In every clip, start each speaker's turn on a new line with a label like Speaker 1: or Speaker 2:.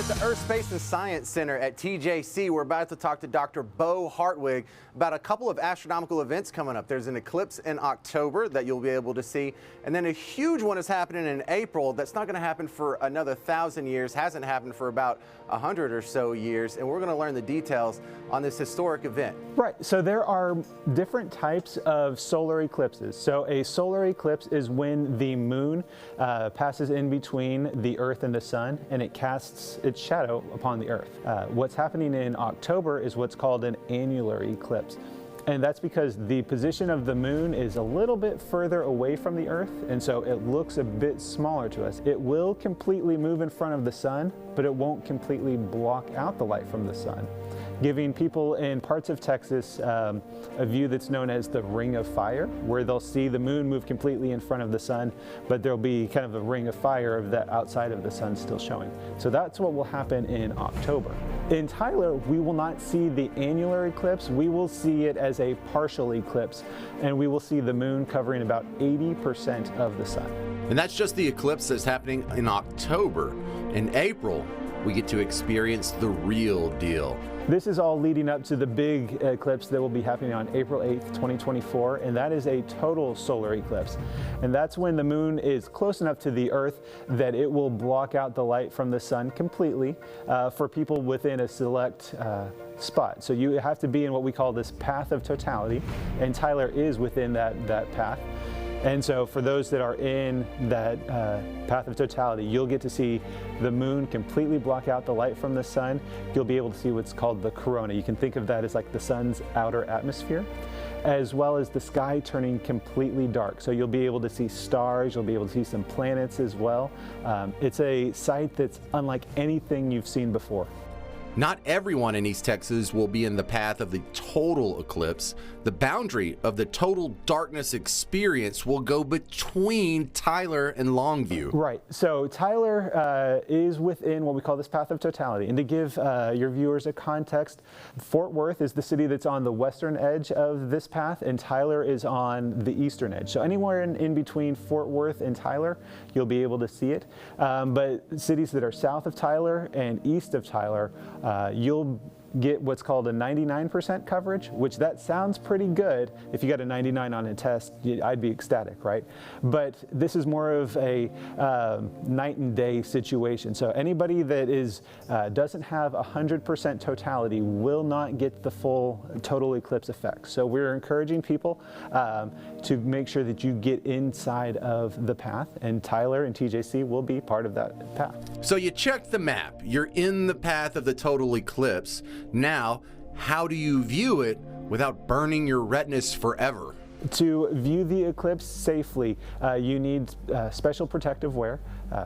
Speaker 1: at the Earth, Space, and Science Center at TJC. We're about to talk to Dr. Beau Hartweg about a couple of astronomical events coming up. There's an eclipse in October that you'll be able to see, and then a huge one is happening in April that's not going to happen for another 1,000 years, hasn't happened for about 100 or so years, and we're going to learn the details on this historic event.
Speaker 2: Right, so there are different types of solar eclipses. So a solar eclipse is when the moon passes in between the Earth and the sun, and it casts its shadow upon the Earth. What's happening in October is what's called an annular eclipse. And that's because the position of the moon is a little bit further away from the Earth, and so it looks a bit smaller to us. It will completely move in front of the sun, but it won't completely block out the light from the sun, giving people in parts of Texas a view that's known as the ring of fire, where they'll see the moon move completely in front of the sun, but there'll be kind of a ring of fire of that outside of the sun still showing. So that's what will happen in October. In Tyler, we will not see the annular eclipse. We will see it as a partial eclipse, and we will see the moon covering about 80% of the sun.
Speaker 1: And that's just the eclipse that's happening in October. In April, we get to experience the real deal.
Speaker 2: This is all leading up to the big eclipse that will be happening on April 8th, 2024, and that is a total solar eclipse. And that's when the moon is close enough to the Earth that it will block out the light from the sun completely for people within a select spot. So you have to be in what we call this path of totality, and Tyler is within that path. And so for those that are in that path of totality, you'll get to see the moon completely block out the light from the sun. You'll be able to see what's called the corona. You can think of that as like the sun's outer atmosphere, as well as the sky turning completely dark. So you'll be able to see stars, you'll be able to see some planets as well. It's a sight that's unlike anything you've seen before.
Speaker 1: Not everyone in East Texas will be in the path of the total eclipse. The boundary of the total darkness experience will go between Tyler and Longview.
Speaker 2: Right, so Tyler is within what we call this path of totality. And to give your viewers a context, Fort Worth is the city that's on the western edge of this path, and Tyler is on the eastern edge. So anywhere in between Fort Worth and Tyler, you'll be able to see it. But cities that are south of Tyler and east of Tyler, you'll get what's called a 99% coverage, which that sounds pretty good. If you got a 99 on a test, I'd be ecstatic, right? But this is more of a night and day situation. So anybody that doesn't have 100% totality will not get the full total eclipse effect. So we're encouraging people to make sure that you get inside of the path, and Tyler and TJC will be part of that path.
Speaker 1: So you checked the map, you're in the path of the total eclipse. Now, how do you view it without burning your retinas forever?
Speaker 2: To view the eclipse safely, you need special protective wear.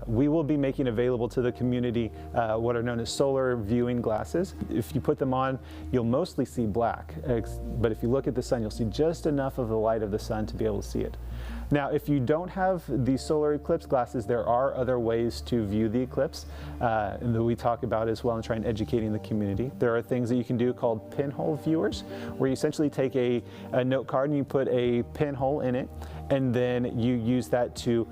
Speaker 2: We will be making available to the community what are known as solar viewing glasses. If you put them on, you'll mostly see black, but if you look at the sun, you'll see just enough of the light of the sun to be able to see it. Now, if you don't have these solar eclipse glasses, there are other ways to view the eclipse and that we talk about as well and try and educating the community. There are things that you can do called pinhole viewers, where you essentially take a note card and you put a pinhole in it, and then you use that to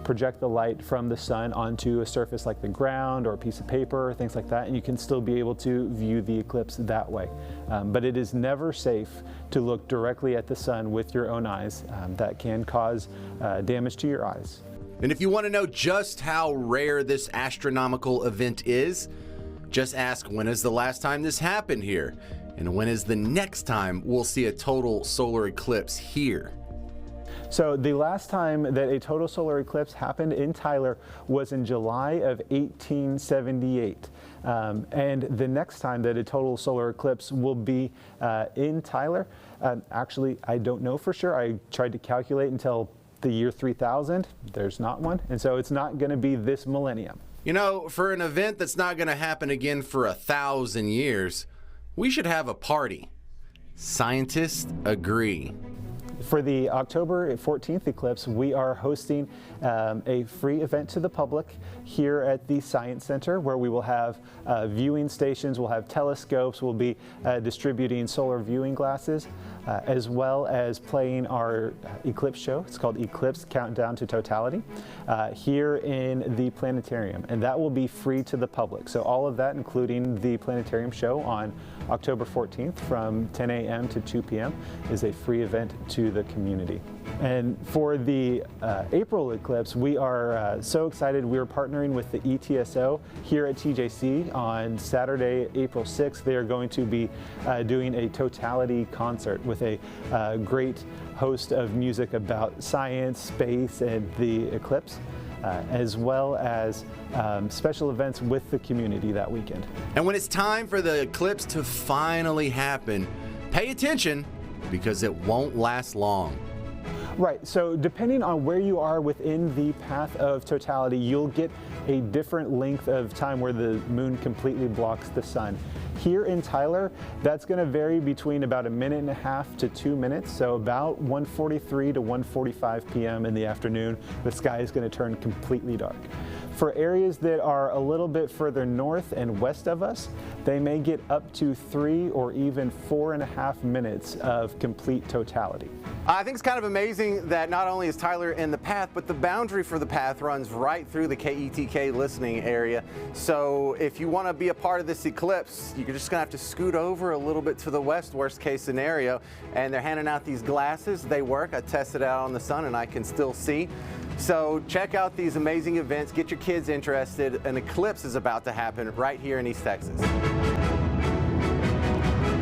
Speaker 2: project the light from the sun onto a surface like the ground or a piece of paper or things like that, and you can still be able to view the eclipse that way. But it is never safe to look directly at the sun with your own eyes. That can cause damage to your eyes.
Speaker 1: And if you want to know just how rare this astronomical event is, just ask, when is the last time this happened here? And when is the next time we'll see a total solar eclipse here?
Speaker 2: So the last time that a total solar eclipse happened in Tyler was in July of 1878. And the next time that a total solar eclipse will be in Tyler, actually, I don't know for sure. I tried to calculate until the year 3000. There's not one. And so it's not going to be this millennium.
Speaker 1: You know, for an event that's not going to happen again for 1,000 years, we should have a party. Scientists agree.
Speaker 2: For the October 14th eclipse, we are hosting a free event to the public here at the Science Center, where we will have viewing stations, we'll have telescopes, we'll be distributing solar viewing glasses. as well as playing our eclipse show. It's called Eclipse Countdown to Totality here in the planetarium, and that will be free to the public. So all of that, including the planetarium show on October 14th from 10 a.m. to 2 p.m. is a free event to the community. And for the April eclipse, we are so excited. We are partnering with the ETSO here at TJC on Saturday, April 6th. They are going to be doing a totality concert with a great host of music about science, space, and the eclipse, as well as special events with the community that weekend.
Speaker 1: And when it's time for the eclipse to finally happen, pay attention because it won't last long.
Speaker 2: Right, so depending on where you are within the path of totality, you'll get a different length of time where the moon completely blocks the sun. Here in Tyler, that's going to vary between about 1.5 to 2 minutes, so about 1:43 to 1:45 p.m. in the afternoon, the sky is going to turn completely dark. For areas that are a little bit further north and west of us, they may get up to 3 or even 4.5 minutes of complete totality.
Speaker 1: I think it's kind of amazing that not only is Tyler in the path, but the boundary for the path runs right through the KETK listening area. So if you want to be a part of this eclipse, you're just going to have to scoot over a little bit to the west, worst case scenario. And they're handing out these glasses. They work. I tested out on the sun and I can still see. So check out these amazing events. Get your kids interested. An eclipse is about to happen right here in East Texas.